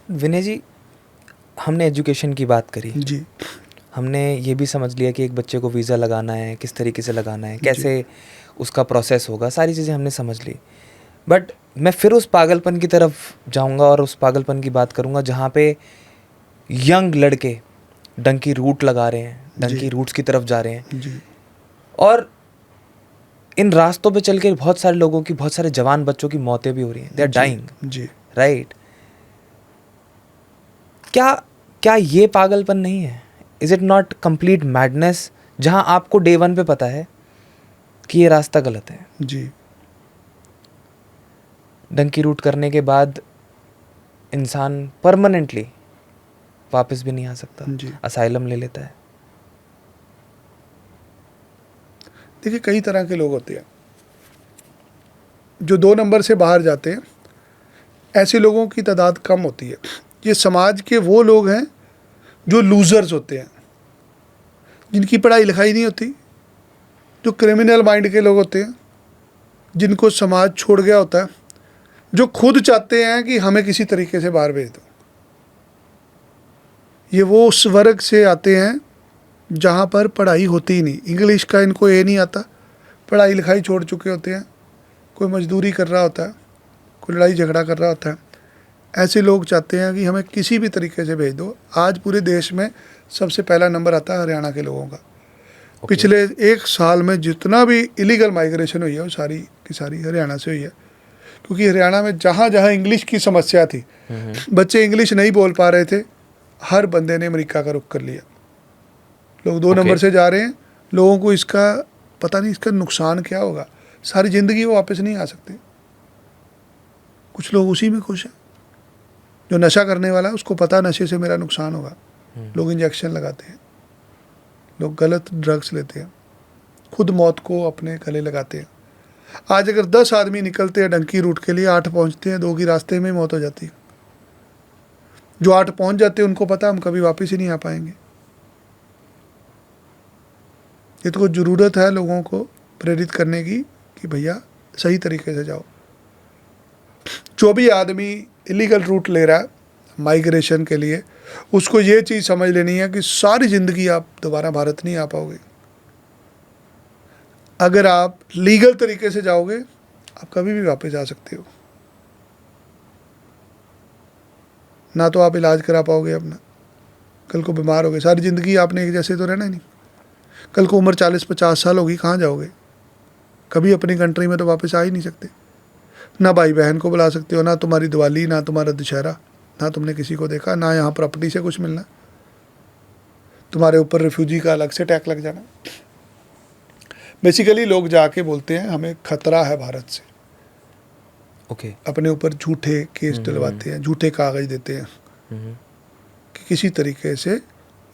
विनय जी, हमने एजुकेशन की बात करी जी हमने ये भी समझ लिया कि एक बच्चे को वीज़ा लगाना है, किस तरीके से लगाना है, जी। कैसे उसका प्रोसेस होगा, सारी चीज़ें हमने समझ ली। बट मैं फिर उस पागलपन की तरफ जाऊंगा और उस पागलपन की बात करूंगा जहाँ पे यंग लड़के डंकी रूट लगा रहे हैं, जी डंकी रूट्स की तरफ जा रहे हैं, जी और इन रास्तों पे चल के बहुत सारे लोगों की, बहुत सारे जवान बच्चों की मौतें भी हो रही हैं, दे आर जी डाइंग, जी। राइट? क्या क्या ये पागलपन नहीं है? Is it not complete madness, जहां आपको डे वन पे पता है कि ये रास्ता गलत है? जी डंकी रूट करने के बाद इंसान परमानेंटली वापस भी नहीं आ सकता, जी। असाइलम ले लेता है। देखिए, कई तरह के लोग होते हैं जो 2 नंबर से बाहर जाते हैं। ऐसे लोगों की तादाद कम होती है। ये समाज के वो लोग हैं जो लूजर्स होते हैं, जिनकी पढ़ाई लिखाई नहीं होती, जो क्रिमिनल माइंड के लोग होते हैं, जिनको समाज छोड़ गया होता है, जो खुद चाहते हैं कि हमें किसी तरीके से बाहर भेज दो। ये वो उस वर्ग से आते हैं जहाँ पर पढ़ाई होती ही नहीं, इंग्लिश का इनको ये नहीं आता, पढ़ाई लिखाई छोड़ चुके होते हैं, कोई मजदूरी कर रहा होता है, कोई लड़ाई झगड़ा कर रहा होता है। ऐसे लोग चाहते हैं कि हमें किसी भी तरीके से भेज दो। आज पूरे देश में सबसे पहला नंबर आता है हरियाणा के लोगों का। पिछले 1 साल में जितना भी इलीगल माइग्रेशन हुई है वो सारी की सारी हरियाणा से हुई है, क्योंकि हरियाणा में जहाँ जहाँ इंग्लिश की समस्या थी, बच्चे इंग्लिश नहीं बोल पा रहे थे, हर बंदे ने अमेरिका का रुख कर लिया। लोग 2 नंबर से जा रहे हैं, लोगों को इसका पता नहीं इसका नुकसान क्या होगा, सारी ज़िंदगी वो वापस नहीं आ सकते। कुछ लोग उसी में खुश हैं। जो नशा करने वाला है उसको पता नशे से मेरा नुकसान होगा, लोग इंजेक्शन लगाते हैं, लोग गलत ड्रग्स लेते हैं, खुद मौत को अपने गले लगाते हैं। आज अगर 10 आदमी निकलते हैं डंकी रूट के लिए, 8 पहुंचते हैं, 2 की रास्ते में ही मौत हो जाती है। जो 8 पहुंच जाते हैं उनको पता हम कभी वापस ही नहीं आ पाएंगे। ये तो ज़रूरत है लोगों को प्रेरित करने की कि भैया सही तरीके से जाओ। जो भी आदमी इलीगल रूट ले रहा है माइग्रेशन के लिए, उसको ये चीज़ समझ लेनी है कि सारी ज़िंदगी आप दोबारा भारत नहीं आ पाओगे। अगर आप लीगल तरीके से जाओगे आप कभी भी वापस आ सकते हो। ना तो आप इलाज करा पाओगे अपना, कल को बीमार हो गए, सारी ज़िंदगी आपने एक जैसे तो रहना ही नहीं। कल को उम्र 40-50 साल होगी, कहाँ जाओगे? कभी अपनी कंट्री में तो वापस आ ही नहीं सकते। ना भाई बहन को बुला सकते हो, ना तुम्हारी दिवाली, ना तुम्हारा दशहरा, ना तुमने किसी को देखा, ना यहाँ प्रॉपर्टी से कुछ मिलना, तुम्हारे ऊपर रिफ्यूजी का अलग से टैक्स लग जाना। बेसिकली लोग जाके बोलते हैं हमें खतरा है भारत से, ओके। अपने ऊपर झूठे केस डलवाते हैं, झूठे कागज देते हैं कि किसी तरीके से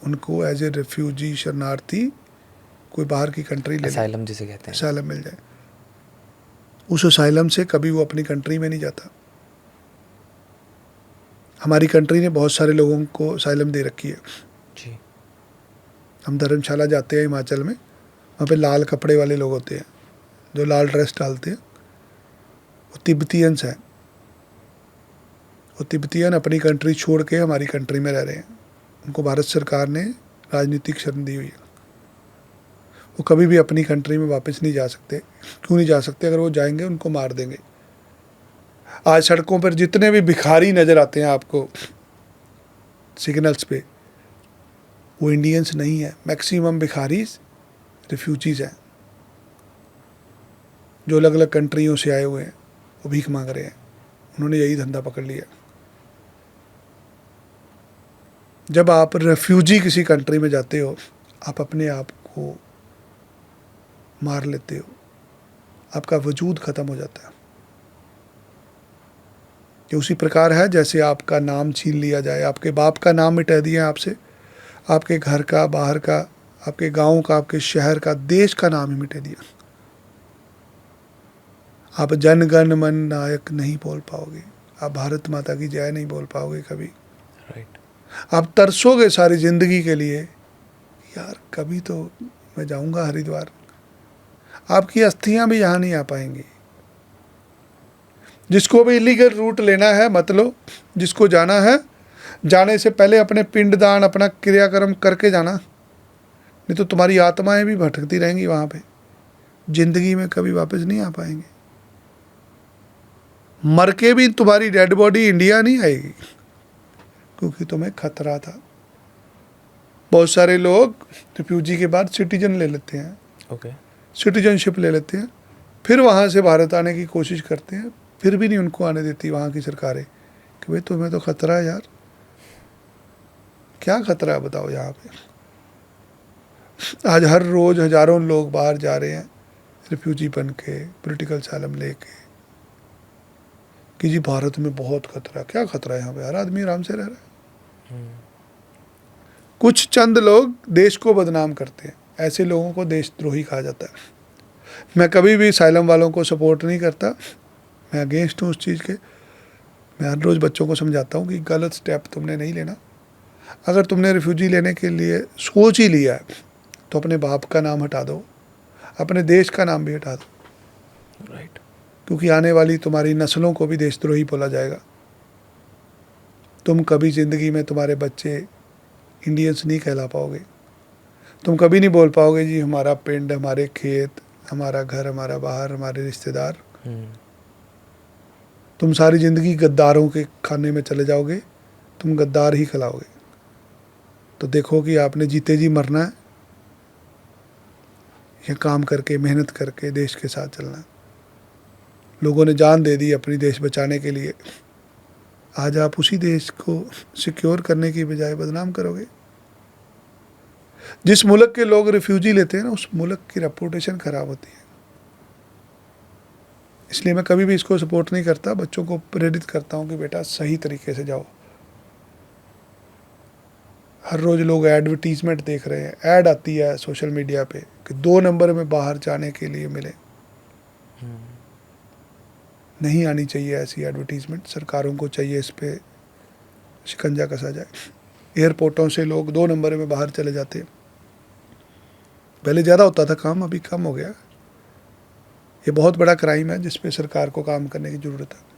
उनको एज ए रेफ्यूजी, शरणार्थी, कोई बाहर की कंट्री ले, असाइलम जिसे कहते हैं, असाइलम मिल जाए। उस असाइलम से कभी वो अपनी कंट्री में नहीं जाता। हमारी कंट्री ने बहुत सारे लोगों को असाइलम दे रखी है। जी। हम धर्मशाला जाते हैं हिमाचल में, वहाँ पे लाल कपड़े वाले लोग होते हैं जो लाल ड्रेस डालते हैं, वो तिब्बतियंस हैं। वो तिब्बतियन अपनी कंट्री छोड़ के हमारी कंट्री में रह रहे हैं, उनको भारत सरकार ने राजनीतिक शरण दी हुई है। वो कभी भी अपनी कंट्री में वापस नहीं जा सकते। क्यों नहीं जा सकते? अगर वो जाएंगे उनको मार देंगे। आज सड़कों पर जितने भी भिखारी नज़र आते हैं आपको सिग्नल्स पे, वो इंडियंस नहीं है। मैक्सिमम भिखारी रिफ्यूजीज़ हैं जो अलग अलग कंट्रियों से आए हुए हैं, वो भीख मांग रहे हैं। उन्होंने यही धंधा पकड़ लिया। जब आप रेफ्यूजी किसी कंट्री में जाते हो, आप अपने आप को मार लेते हो, आपका वजूद ख़त्म हो जाता है। ये उसी प्रकार है जैसे आपका नाम छीन लिया जाए, आपके बाप का नाम मिटा दिया आपसे, आपके घर का, बाहर का, आपके गांव का, आपके शहर का, देश का नाम ही मिटा दिया। आप जन गण मन नायक नहीं बोल पाओगे, आप भारत माता की जय नहीं बोल पाओगे कभी। राइट। आप तरसोगे सारी ज़िंदगी के लिए, यार कभी तो मैं जाऊंगा हरिद्वार। आपकी अस्थियां भी यहाँ नहीं आ पाएंगी। जिसको भी इलीगल रूट लेना है मत लो, जिसको जाना है जाने से पहले अपने पिंडदान, अपना क्रियाक्रम करके जाना, नहीं तो तुम्हारी आत्माएं भी भटकती रहेंगी वहाँ पे, जिंदगी में कभी वापस नहीं आ पाएंगे। मर के भी तुम्हारी डेड बॉडी इंडिया नहीं आएगी, क्योंकि तुम्हें खतरा था। बहुत सारे लोग रिफ्यूजी के बाद सिटीजन ले लेते हैं, ओके। सिटीजनशिप ले लेते हैं, फिर वहाँ से भारत आने की कोशिश करते हैं, फिर भी नहीं उनको आने देती वहाँ की सरकारें कि भाई तुम्हें तो खतरा है यार। क्या खतरा है बताओ यहाँ पे? आज हर रोज हजारों लोग बाहर जा रहे हैं रिफ्यूजी बन के, पॉलिटिकल सालम लेके, कि जी भारत में बहुत खतरा। क्या खतरा है यहाँ पे? हर आदमी आराम से रह रहा है। कुछ चंद लोग देश को बदनाम करते हैं, ऐसे लोगों को देशद्रोही कहा जाता है। मैं कभी भी साइलम वालों को सपोर्ट नहीं करता, मैं अगेंस्ट हूँ उस चीज़ के। मैं हर रोज़ बच्चों को समझाता हूँ कि गलत स्टेप तुमने नहीं लेना। अगर तुमने रिफ्यूजी लेने के लिए सोच ही लिया है तो अपने बाप का नाम हटा दो, अपने देश का नाम भी हटा दो, राइट। क्योंकि आने वाली तुम्हारी नस्लों को भी देशद्रोही बोला जाएगा। तुम कभी ज़िंदगी में, तुम्हारे बच्चे इंडियंस नहीं कहला पाओगे। तुम कभी नहीं बोल पाओगे जी हमारा पिंड, हमारे खेत, हमारा घर, हमारा बाहर, हमारे रिश्तेदार। तुम सारी ज़िंदगी गद्दारों के खाने में चले जाओगे, तुम गद्दार ही खिलाओगे। तो देखो कि आपने जीते जी मरना है या काम करके, मेहनत करके देश के साथ चलना है। लोगों ने जान दे दी अपनी देश बचाने के लिए, आज आप उसी देश को सिक्योर करने की बजाय बदनाम करोगे। जिस मुल्क के लोग रिफ्यूजी लेते हैं ना, उस मुल्क की रेपुटेशन खराब होती है। इसलिए मैं कभी भी इसको सपोर्ट नहीं करता, बच्चों को प्रेरित करता हूँ कि बेटा सही तरीके से जाओ। हर रोज़ लोग एडवर्टीजमेंट देख रहे हैं, ऐड आती है सोशल मीडिया पे कि 2 नंबर में बाहर जाने के लिए मिले। नहीं आनी चाहिए ऐसी एडवर्टीजमेंट। सरकारों को चाहिए इस पे शिकंजा कसा जाए। एयरपोर्टों से लोग 2 नंबर में बाहर चले जाते हैं। पहले ज़्यादा होता था काम, अभी कम हो गया। ये बहुत बड़ा क्राइम है जिस पे सरकार को काम करने की ज़रूरत है।